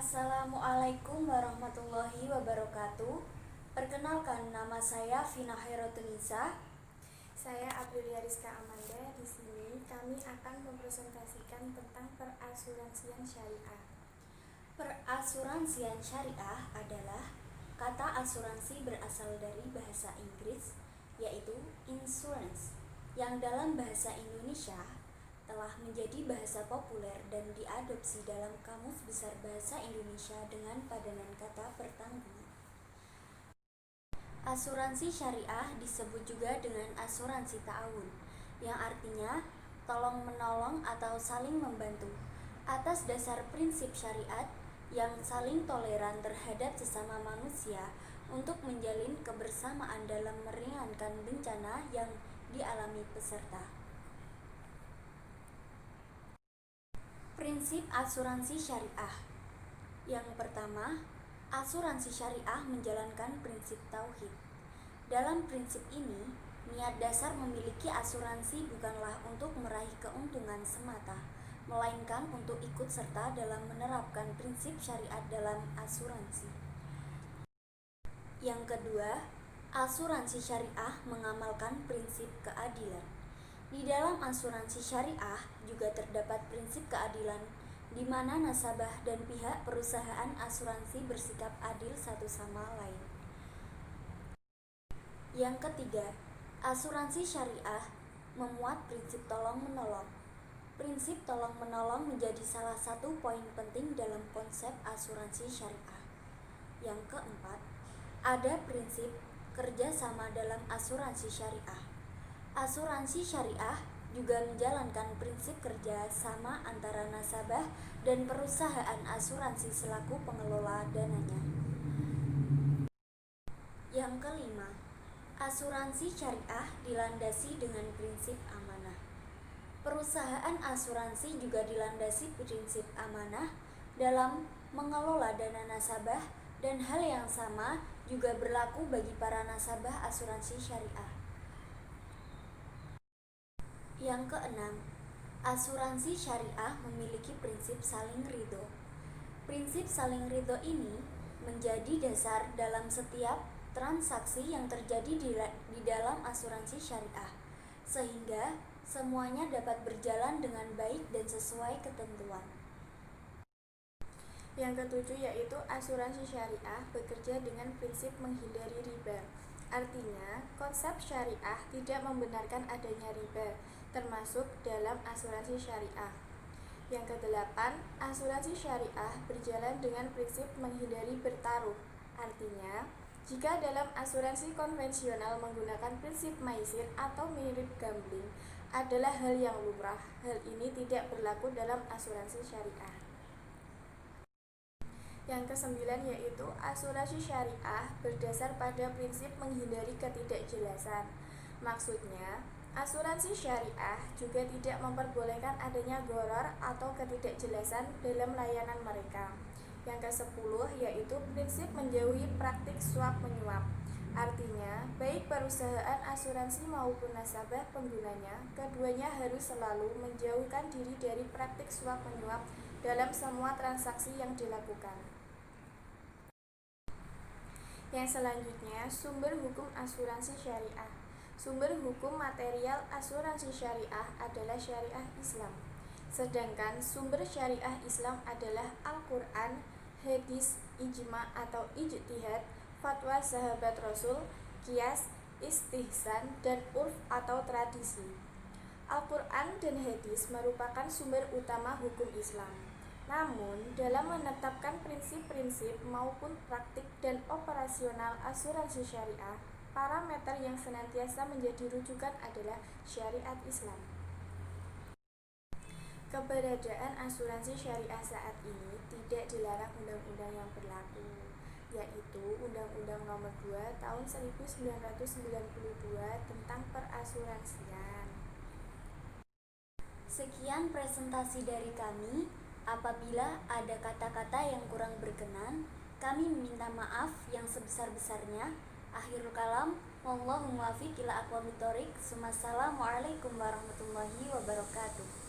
Assalamualaikum warahmatullahi wabarakatuh. Perkenalkan, nama saya Vina Khairotunisa. Saya Aprilia Rizka Amanda. Di sini kami akan mempresentasikan tentang perasuransian syariah. Perasuransian syariah adalah kata asuransi berasal dari bahasa Inggris, yaitu insurance, yang dalam bahasa Indonesia telah menjadi bahasa populer dan diadopsi dalam Kamus Besar Bahasa Indonesia dengan padanan kata bertanggung. Asuransi syariah disebut juga dengan asuransi ta'awun, yang artinya tolong-menolong atau saling membantu atas dasar prinsip syariat yang saling toleran terhadap sesama manusia untuk menjalin kebersamaan dalam meringankan bencana yang dialami peserta. Prinsip asuransi syariah. Yang pertama, asuransi syariah menjalankan prinsip tauhid. Dalam prinsip ini, niat dasar memiliki asuransi bukanlah untuk meraih keuntungan semata, melainkan untuk ikut serta dalam menerapkan prinsip syariat dalam asuransi. Yang kedua, asuransi syariah mengamalkan prinsip keadilan. Di dalam asuransi syariah juga terdapat prinsip keadilan, di mana nasabah dan pihak perusahaan asuransi bersikap adil satu sama lain. Yang ketiga, asuransi syariah memuat prinsip tolong-menolong. Prinsip tolong-menolong menjadi salah satu poin penting dalam konsep asuransi syariah. Yang keempat, ada prinsip kerjasama dalam asuransi syariah. Asuransi syariah juga menjalankan prinsip kerja sama antara nasabah dan perusahaan asuransi selaku pengelola dananya. Yang kelima, asuransi syariah dilandasi dengan prinsip amanah. Perusahaan asuransi juga dilandasi prinsip amanah dalam mengelola dana nasabah, dan hal yang sama juga berlaku bagi para nasabah asuransi syariah. Yang keenam, asuransi syariah memiliki prinsip saling ridho. Prinsip saling ridho ini menjadi dasar dalam setiap transaksi yang terjadi di dalam asuransi syariah, sehingga semuanya dapat berjalan dengan baik dan sesuai ketentuan. Yang ketujuh yaitu asuransi syariah bekerja dengan prinsip menghindari riba. Artinya, konsep syariah tidak membenarkan adanya riba, termasuk dalam asuransi syariah. Yang kedelapan, asuransi syariah berjalan dengan prinsip menghindari bertaruh. Artinya, jika dalam asuransi konvensional menggunakan prinsip maisir atau mirip gambling adalah hal yang lumrah, hal ini tidak berlaku dalam asuransi syariah. Yang kesembilan yaitu asuransi syariah berdasar pada prinsip menghindari ketidakjelasan. Maksudnya, asuransi syariah juga tidak memperbolehkan adanya gharar atau ketidakjelasan dalam layanan mereka. Yang ke-10 yaitu prinsip menjauhi praktik suap menyuap. Artinya, baik perusahaan asuransi maupun nasabah penggunanya, keduanya harus selalu menjauhkan diri dari praktik suap menyuap dalam semua transaksi yang dilakukan. Yang selanjutnya, sumber hukum asuransi syariah. Sumber hukum material asuransi syariah adalah syariah Islam. Sedangkan sumber syariah Islam adalah Al-Quran, hadis, ijma atau ijtihad, fatwa sahabat Rasul, qiyas, istihsan, dan urf atau tradisi. Al-Quran dan hadis merupakan sumber utama hukum Islam. Namun, dalam menetapkan prinsip-prinsip maupun praktik dan operasional asuransi syariah, parameter yang senantiasa menjadi rujukan adalah syariat Islam. Keberadaan asuransi syariah saat ini tidak dilarang undang-undang yang berlaku, yaitu Undang-Undang Nomor 2 Tahun 1992 tentang perasuransian. Sekian presentasi dari kami. Apabila ada kata-kata yang kurang berkenan, kami meminta maaf yang sebesar-besarnya. Akhirul kalam, wallahu muwaffiq ila aqwamit thoriq. Wassalamualaikum warahmatullahi wabarakatuh.